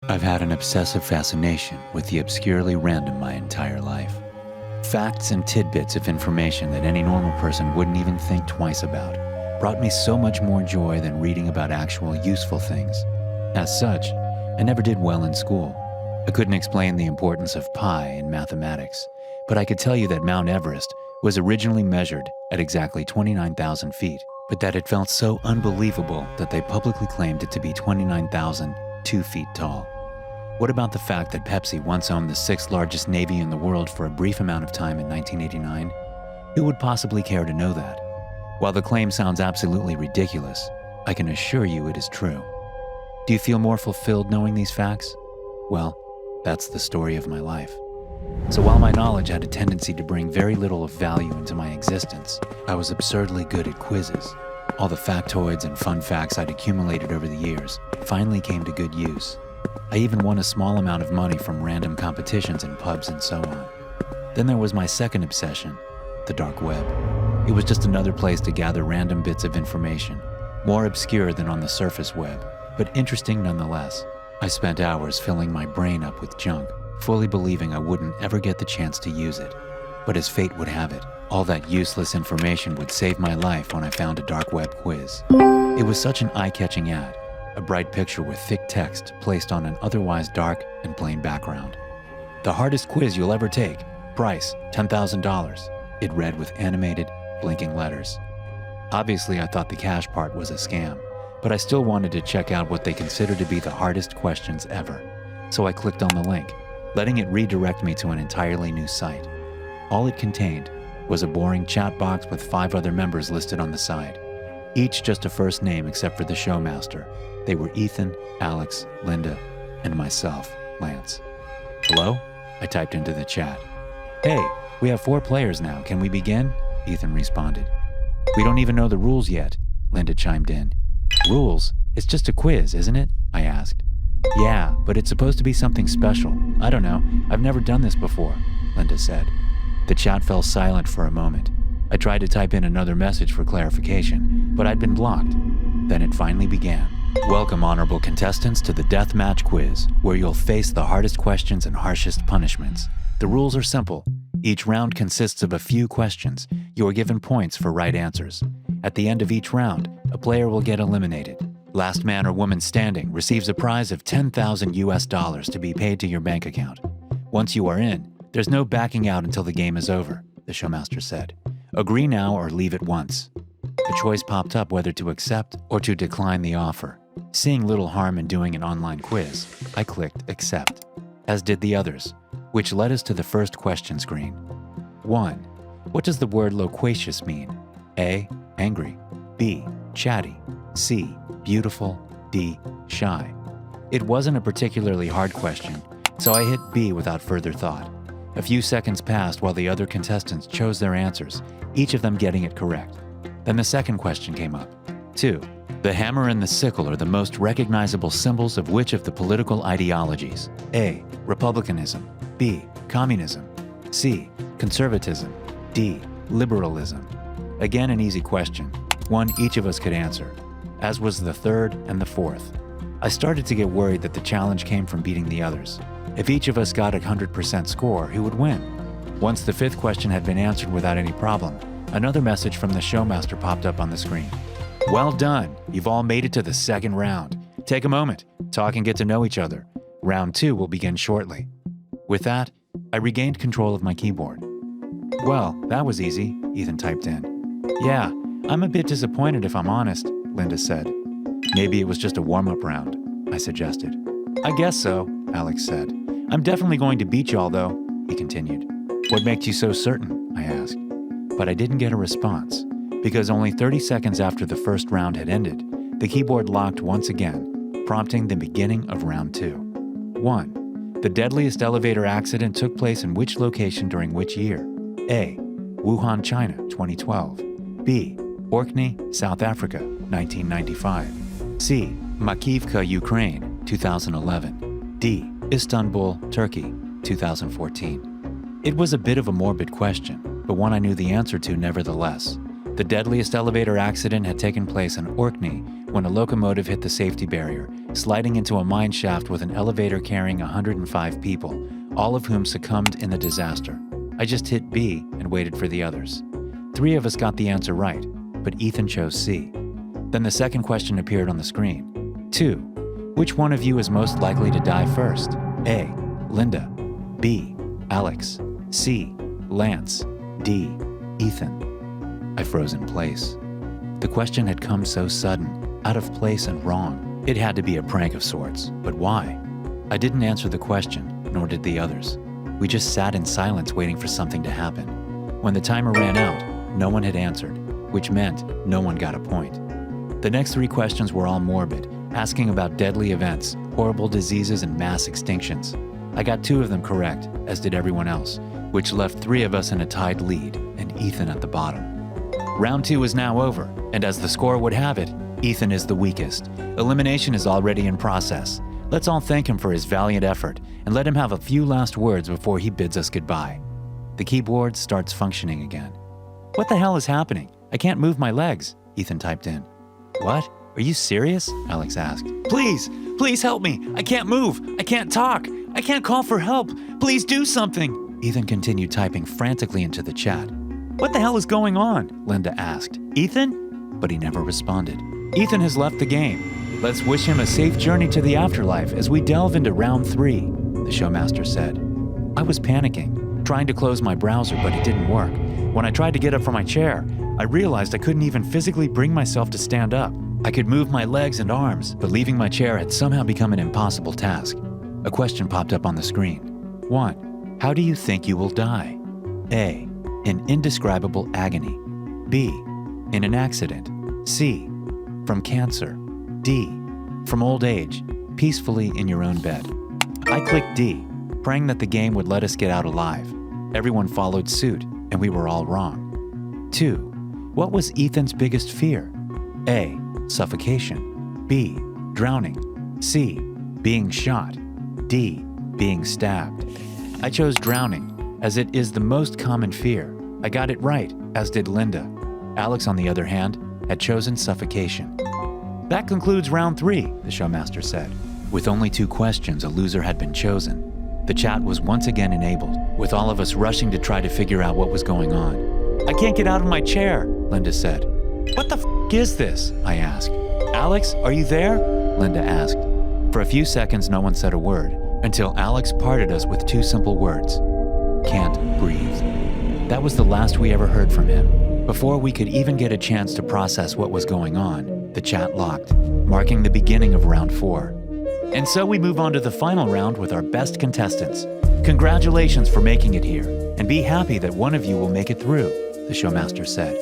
I've had an obsessive fascination with the obscurely random my entire life. Facts and tidbits of information that any normal person wouldn't even think twice about brought me so much more joy than reading about actual useful things. As such, I never did well in school. I couldn't explain the importance of pi in mathematics, but I could tell you that Mount Everest was originally measured at exactly 29,000 feet, but that it felt so unbelievable that they publicly claimed it to be 29,002 feet tall. What about the fact that Pepsi once owned the sixth largest navy in the world for a brief amount of time in 1989? Who would possibly care to know that? While the claim sounds absolutely ridiculous, I can assure you it is true. Do you feel more fulfilled knowing these facts? Well, that's the story of my life. So while my knowledge had a tendency to bring very little of value into my existence, I was absurdly good at quizzes. All the factoids and fun facts I'd accumulated over the years finally came to good use. I even won a small amount of money from random competitions in pubs and so on. Then there was my second obsession, the dark web. It was just another place to gather random bits of information, more obscure than on the surface web, but interesting nonetheless. I spent hours filling my brain up with junk, fully believing I wouldn't ever get the chance to use it. But as fate would have it, all that useless information would save my life when I found a dark web quiz. It was such an eye-catching ad, a bright picture with thick text placed on an otherwise dark and plain background. "The hardest quiz you'll ever take. Price, $10,000. It read with animated, blinking letters. Obviously, I thought the cash part was a scam, but I still wanted to check out what they consider to be the hardest questions ever. So I clicked on the link, letting it redirect me to an entirely new site. All it contained was a boring chat box with 5 other members listed on the side, each just a first name except for the showmaster. They were Ethan, Alex, Linda, and myself, Lance. "Hello?" I typed into the chat. "Hey, we have 4 players now. Can we begin?" Ethan responded. "We don't even know the rules yet," Linda chimed in. "Rules? It's just a quiz, isn't it?" I asked. "Yeah, but it's supposed to be something special. I don't know. I've never done this before," Linda said. The chat fell silent for a moment. I tried to type in another message for clarification, but I'd been blocked. Then it finally began. "Welcome, honorable contestants, to the Deathmatch Quiz, where you'll face the hardest questions and harshest punishments. The rules are simple. Each round consists of a few questions. You are given points for right answers. At the end of each round, a player will get eliminated. Last man or woman standing receives a prize of $10,000 to be paid to your bank account. Once you are in, there's no backing out until the game is over," the showmaster said. "Agree now or leave at once." A choice popped up whether to accept or to decline the offer. Seeing little harm in doing an online quiz, I clicked accept, as did the others, which led us to the first question screen. 1. What does the word loquacious mean? A. Angry. B. Chatty. C. Beautiful. D. Shy. It wasn't a particularly hard question, so I hit B without further thought. A few seconds passed while the other contestants chose their answers, each of them getting it correct. Then the second question came up. 2. The hammer and the sickle are the most recognizable symbols of which of the political ideologies? A. Republicanism. B. Communism. C. Conservatism. D. Liberalism. Again, an easy question, one each of us could answer, as was the third and the fourth. I started to get worried that the challenge came from beating the others. If each of us got a 100% score, who would win? Once the fifth question had been answered without any problem, another message from the showmaster popped up on the screen. "Well done, you've all made it to the second round. Take a moment, talk and get to know each other. Round 2 will begin shortly." With that, I regained control of my keyboard. "Well, that was easy," Ethan typed in. "Yeah, I'm a bit disappointed if I'm honest," Linda said. "Maybe it was just a warm-up round," I suggested. "I guess so," Alex said. "I'm definitely going to beat y'all though," he continued. "What makes you so certain?" I asked. But I didn't get a response, because only 30 seconds after the first round had ended, the keyboard locked once again, prompting the beginning of round 2. 1. The deadliest elevator accident took place in which location during which year? A. Wuhan, China, 2012. B. Orkney, South Africa, 1995. C. Makivka, Ukraine, 2011. D. Istanbul, Turkey, 2014. It was a bit of a morbid question, but one I knew the answer to nevertheless. The deadliest elevator accident had taken place in Orkney when a locomotive hit the safety barrier sliding into a mine shaft with an elevator carrying 105 people, all of whom succumbed in the disaster. I just hit B and waited for the others. 3 of us got the answer right, but Ethan chose C. Then the second question appeared on the screen. 2. Which one of you is most likely to die first? A. Linda. B. Alex. C. Lance. D. Ethan. I froze in place. The question had come so sudden, out of place and wrong. It had to be a prank of sorts, but why? I didn't answer the question, nor did the others. We just sat in silence waiting for something to happen. When the timer ran out, no one had answered, which meant no one got a point. The next 3 questions were all morbid, asking about deadly events, horrible diseases, and mass extinctions. I got 2 of them correct, as did everyone else, which left 3 of us in a tied lead, and Ethan at the bottom. Round 2 is now over, and as the score would have it, Ethan is the weakest. Elimination is already in process. Let's all thank him for his valiant effort, and let him have a few last words before he bids us goodbye. The keyboard starts functioning again. "What the hell is happening? I can't move my legs," Ethan typed in. "What? Are you serious?" Alex asked. Please help me. I can't move. I can't talk. I can't call for help. Please do something." Ethan continued typing frantically into the chat. "What the hell is going on?" Linda asked. "Ethan?" But he never responded. "Ethan has left the game. Let's wish him a safe journey to the afterlife as we delve into round 3, the showmaster said. I was panicking, trying to close my browser, but it didn't work. When I tried to get up from my chair, I realized I couldn't even physically bring myself to stand up. I could move my legs and arms, but leaving my chair had somehow become an impossible task. A question popped up on the screen. 1. How do you think you will die? A. In indescribable agony. B. In an accident. C. From cancer. D. From old age, peacefully in your own bed. I clicked D, praying that the game would let us get out alive. Everyone followed suit, and we were all wrong. 2. What was Ethan's biggest fear? A. Suffocation. B. Drowning. C. Being shot. D. Being stabbed. I chose drowning, as it is the most common fear. I got it right, as did Linda. Alex, on the other hand, had chosen suffocation. That concludes round 3, the showmaster said. With only 2 questions, a loser had been chosen. The chat was once again enabled, with all of us rushing to try to figure out what was going on. I can't get out of my chair, Linda said. What the f*** is this? I asked. Alex, are you there? Linda asked. For a few seconds, no one said a word, until Alex parted us with 2 simple words. Can't breathe. That was the last we ever heard from him. Before we could even get a chance to process what was going on, the chat locked, marking the beginning of round 4. And so we move on to the final round with our best contestants. Congratulations for making it here, and be happy that one of you will make it through, the showmaster said.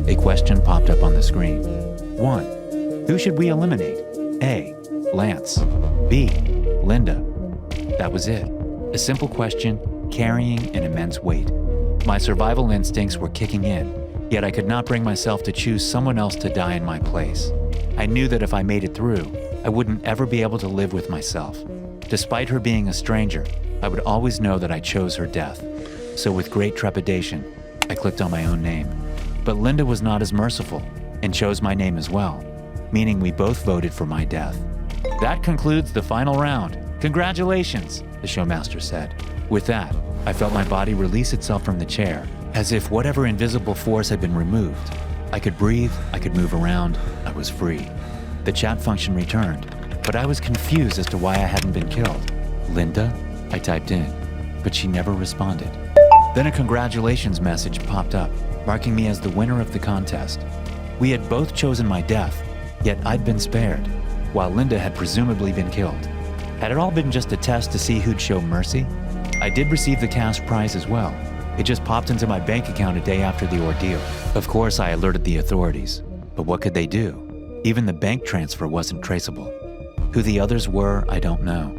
A question popped up on the screen. 1. Who should we eliminate? A. Lance. B. Linda. That was it. A simple question carrying an immense weight. My survival instincts were kicking in, yet I could not bring myself to choose someone else to die in my place. I knew that if I made it through, I wouldn't ever be able to live with myself. Despite her being a stranger, I would always know that I chose her death. So with great trepidation, I clicked on my own name. But Linda was not as merciful and chose my name as well, meaning we both voted for my death. That concludes the final round. Congratulations, the showmaster said. With that, I felt my body release itself from the chair, as if whatever invisible force had been removed. I could breathe, I could move around, I was free. The chat function returned, but I was confused as to why I hadn't been killed. Linda? I typed in, but she never responded. Then a congratulations message popped up, marking me as the winner of the contest. We had both chosen my death, yet I'd been spared, while Linda had presumably been killed. Had it all been just a test to see who'd show mercy? I did receive the cash prize as well. It just popped into my bank account a day after the ordeal. Of course, I alerted the authorities, but what could they do? Even the bank transfer wasn't traceable. Who the others were, I don't know.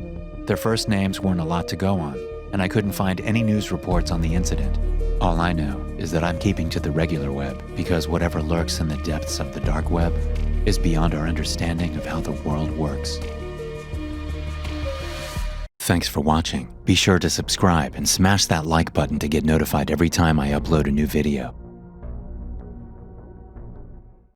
Their first names weren't a lot to go on, and I couldn't find any news reports on the incident. All I know is that I'm keeping to the regular web because whatever lurks in the depths of the dark web is beyond our understanding of how the world works. Thanks for watching. Be sure to subscribe and smash that like button to get notified every time I upload a new video.